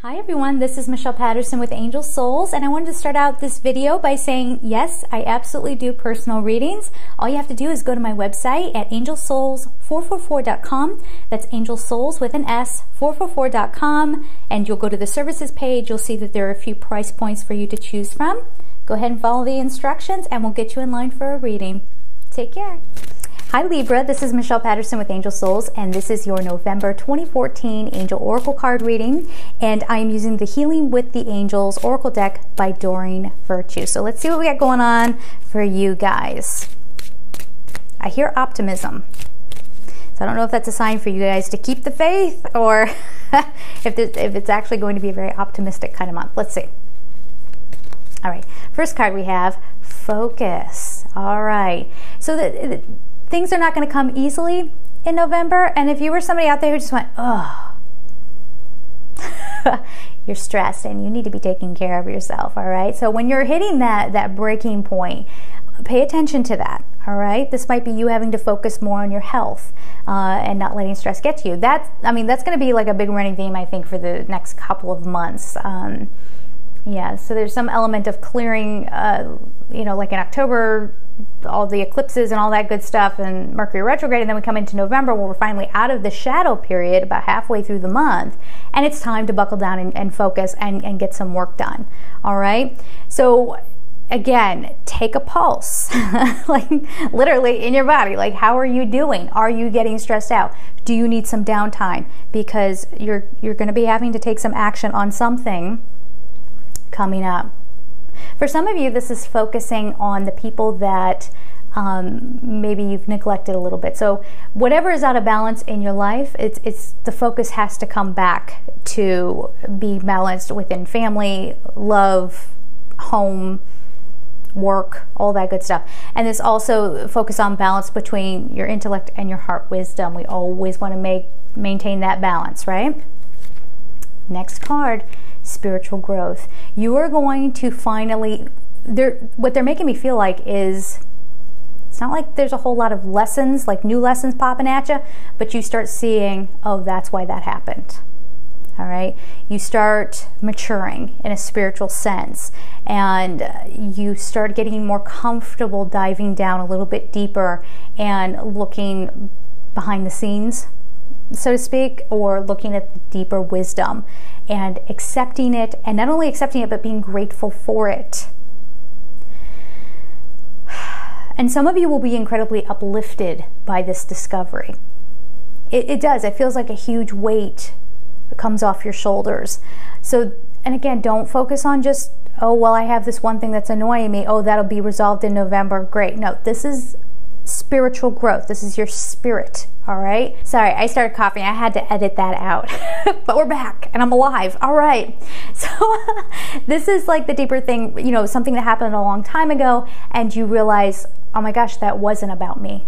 Hi everyone, this is Michelle Patterson with Angel Souls, and I wanted to start out this video by saying yes, I absolutely do personal readings. All you have to do is go to my website at angelsouls444.com. That's angelsouls with an S, 444.com, and you'll go to the services page. You'll see that there are a few price points for you to choose from. Go ahead and follow the instructions and we'll get you in line for a reading. Take care. Hi Libra, this is Michelle Patterson with Angel Souls, and this is your November 2014 Angel Oracle card reading, and I am using the Healing with the Angels Oracle deck by Doreen Virtue. So let's see what we got going on for you guys. I hear optimism. So I don't know if that's a sign for you guys to keep the faith, or if it's actually going to be a very optimistic kind of month. Let's see. All right, first card we have, Focus. All right, so things are not going to come easily in November, and if you were somebody out there who just went, oh, you're stressed and you need to be taking care of yourself, all right? So when you're hitting that breaking point, pay attention to that, all right? This might be you having to focus more on your health and not letting stress get to you. That's going to be like a big running theme, I think, for the next couple of months. Yeah, so there's some element of clearing, like in October, all the eclipses and all that good stuff, and Mercury retrograde, and then we come into November where we're finally out of the shadow period about halfway through the month, and it's time to buckle down and focus and get some work done. All right, so again, take a pulse, like literally in your body. Like, how are you doing? Are you getting stressed out? Do you need some downtime? Because you're going to be having to take some action on something coming up. For some of you, this is focusing on the people that maybe you've neglected a little bit. So whatever is out of balance in your life, it's the focus has to come back to be balanced within family, love, home, work, all that good stuff. And this also focus on balance between your intellect and your heart wisdom. We always want to maintain that balance, right? Next card, spiritual growth. You are going to finally, what they're making me feel like is, it's not like there's a whole lot of lessons, like new lessons popping at you, but you start seeing, oh, that's why that happened. All right, you start maturing in a spiritual sense, and you start getting more comfortable diving down a little bit deeper and looking behind the scenes, so to speak, or looking at the deeper wisdom and accepting it, and not only accepting it, but being grateful for it. And some of you will be incredibly uplifted by this discovery. It does. It feels like a huge weight comes off your shoulders. So, and again, don't focus on just, oh, well, I have this one thing that's annoying me. Oh, that'll be resolved in November. Great. No, this is spiritual growth. This is your spirit. All right. Sorry, I started coughing. I had to edit that out. But we're back and I'm alive. All right. So this is like the deeper thing, something that happened a long time ago, and you realize, oh my gosh, that wasn't about me.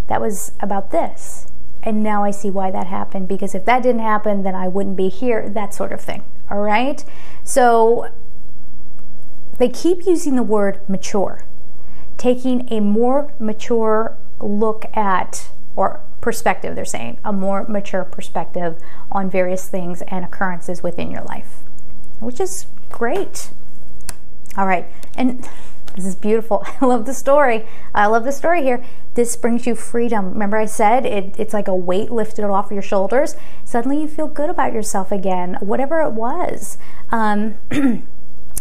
That was about this. And now I see why that happened, because if that didn't happen, then I wouldn't be here, that sort of thing. All right. So they keep using the word mature, taking a more mature look at, or perspective, they're saying, a more mature perspective on various things and occurrences within your life, which is great. All right, and this is beautiful. I love the story. I love the story here. This brings you freedom. Remember I said it's like a weight lifted off your shoulders. Suddenly you feel good about yourself again, whatever it was.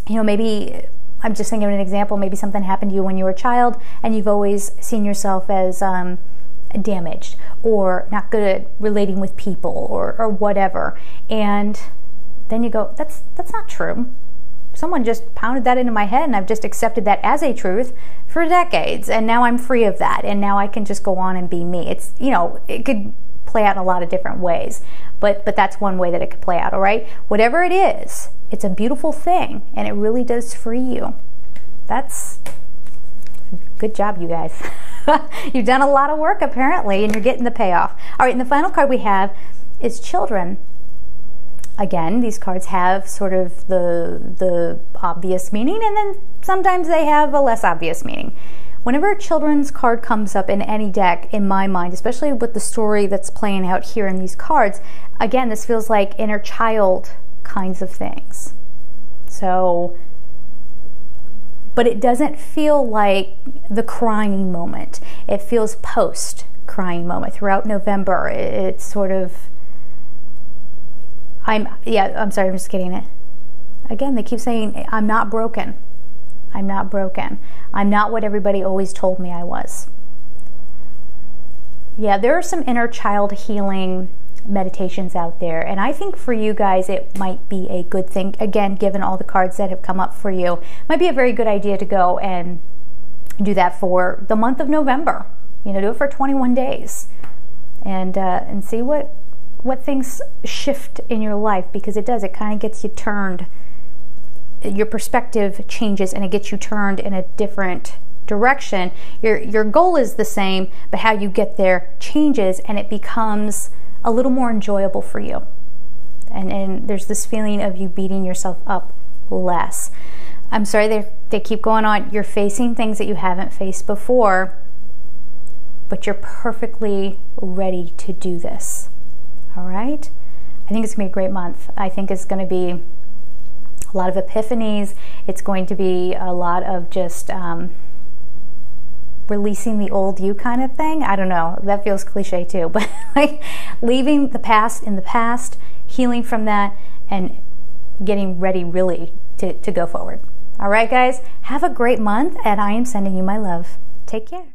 Maybe, I'm just thinking of an example, maybe something happened to you when you were a child and you've always seen yourself as damaged or not good at relating with people or whatever, and then you go, that's not true. Someone just pounded that into my head and I've just accepted that as a truth for decades, and now I'm free of that, and now I can just go on and be me. It's, it could play out in a lot of different ways, but that's one way that it could play out. All right, whatever it is, it's a beautiful thing, and it really does free you. That's good job, you guys. You've done a lot of work apparently, and you're getting the payoff. All right, and the final card we have is children. Again, these cards have sort of the obvious meaning, and then sometimes they have a less obvious meaning. Whenever a children's card comes up in any deck, in my mind, especially with the story that's playing out here in these cards, again, this feels like inner child kinds of things. So, but it doesn't feel like the crying moment. It feels post crying moment. Throughout November, it's sort of, I'm sorry, I'm just getting it. Again, they keep saying, I'm not broken. I'm not broken. I'm not what everybody always told me I was. Yeah, there are some inner child healing meditations out there, and I think for you guys it might be a good thing. Again, given all the cards that have come up for you, it might be a very good idea to go and do that for the month of November. You know, do it for 21 days and see what things shift in your life, because it does. It kind of gets you turned. Your perspective changes and it gets you turned in a different direction. Your goal is the same, but how you get there changes, and it becomes a little more enjoyable for you. And there's this feeling of you beating yourself up less. I'm sorry, they keep going on. You're facing things that you haven't faced before, but you're perfectly ready to do this. All right? I think it's going to be a great month. I think it's going to be a lot of epiphanies. It's going to be a lot of just releasing the old you kind of thing. I don't know. That feels cliche too. But like leaving the past in the past, healing from that, and getting ready really to go forward. All right, guys? Have a great month, and I am sending you my love. Take care.